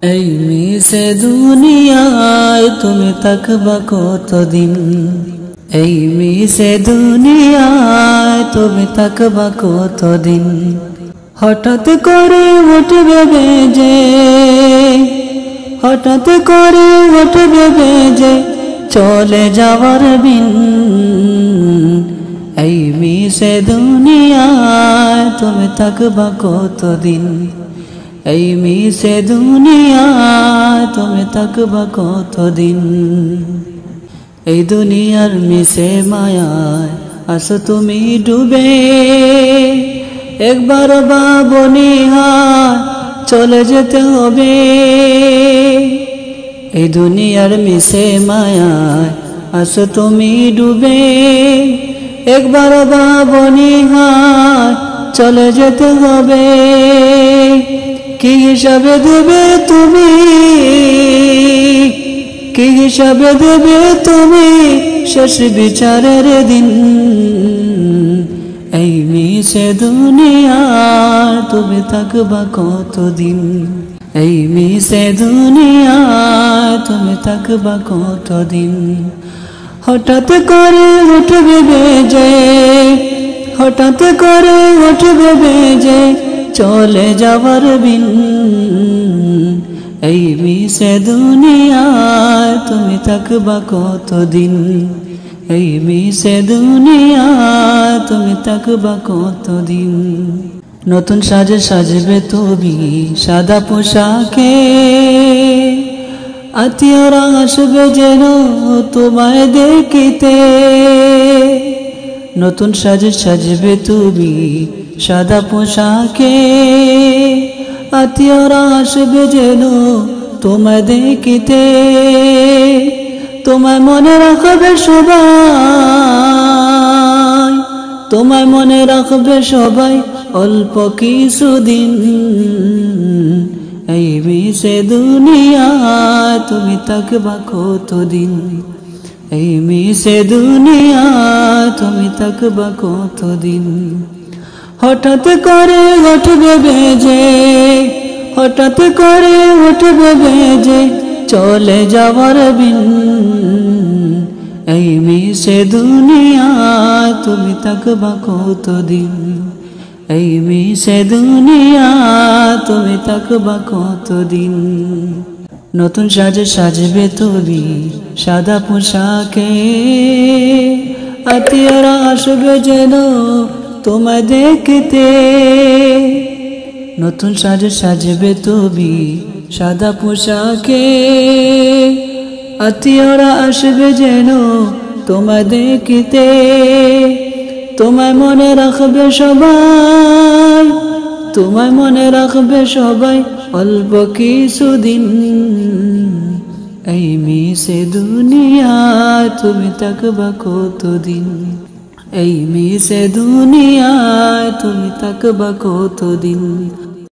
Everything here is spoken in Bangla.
এই মিশে দুনিয়ায় তুমি থাকবা কতদিন, এই মিশে দুনিয়ায় তুমি থাকবা কতদিন। হঠাৎ করে উঠবে বেজে, হঠাৎ করে উঠবে বেজে চলে যাওয়ার বিন। এই মিশে দুনিয়ায় তুমি থাকবা কতদিন, এই মিশে দুনিয়ায় তুমি থাকবা কতদিন। এই দুনিয়ার মিশে মায়ায় আসো তুমি ডুবে, একবার ভাবনি হায় চলে যেতে হবে। এই দুনিয়ার মিশে মায়ায় আসো তুমি ডুবে, একবার ভাবনি হায় চলে যেতে হবে। কি হিসাবে দেবে তুমি, কি হিসাবে দেবে তুমি শেষ বিচারের দিন। এই মিশে দুনিয়ায় তুমি থাকবা কতদিন, এই মিশে দুনিয়ায় তুমি থাকবা কতদিন। হঠাৎ করে উঠবে বেজে, হঠাৎ করে উঠবে বেজে চলে যাওয়ার বিন। এই মিশে দুনিয়ায় তুমি থাকবা কতদিন, এই মিশে দুনিয়ায় তুমি থাকবা কতদিন। নতুন সাজে সাজবে তুমি সাদা পোশাকে, আত্মীয়রা আসবে যেন তোমায় দেখিতে। নতুন সাজে সাজবে তুমি সাদা পোশাকে, আত্মীয়রা আসবে যেন তোমায় দেখিতে। তোমায় মনে রাখবে সবাই, তোমায় মনে রাখবে সবাই অল্প কিছুদিন। এই মিশে দুনিয়ায় তুমি থাকবা কতদিন, এই মিশে দুনিয়ায় তুমি থাকবা কতদিন। হঠাৎ করে উঠবে বেজে, হঠাৎ করে উঠবে বেজে চলে যাওয়ার বিন। এই মিশে দুনিয়ায় তুমি থাকবা কতদিন, এই মিশে দুনিয়ায় তুমি থাকবা কতদিন। নতুন সাজে সাজবে তুমি সাদা পোশাকে, আত্মীয়রা আসবে যেন তোমায় দেখতে। নতুন সাজে সাজবে তুমি সাদা পোশাকে, আত্মীয়রা আসবে যেন তোমায় দেখতে। তোমায় মনে রাখবে সবাই, তোমায় মনে রাখবে সবাই অল্প কিছুদিন। এই মিশে দুনিয়ায় তুমি থাকবা কতদিন, এই মিশে দুনিয়ায় তুমি থাকবা কতদিন।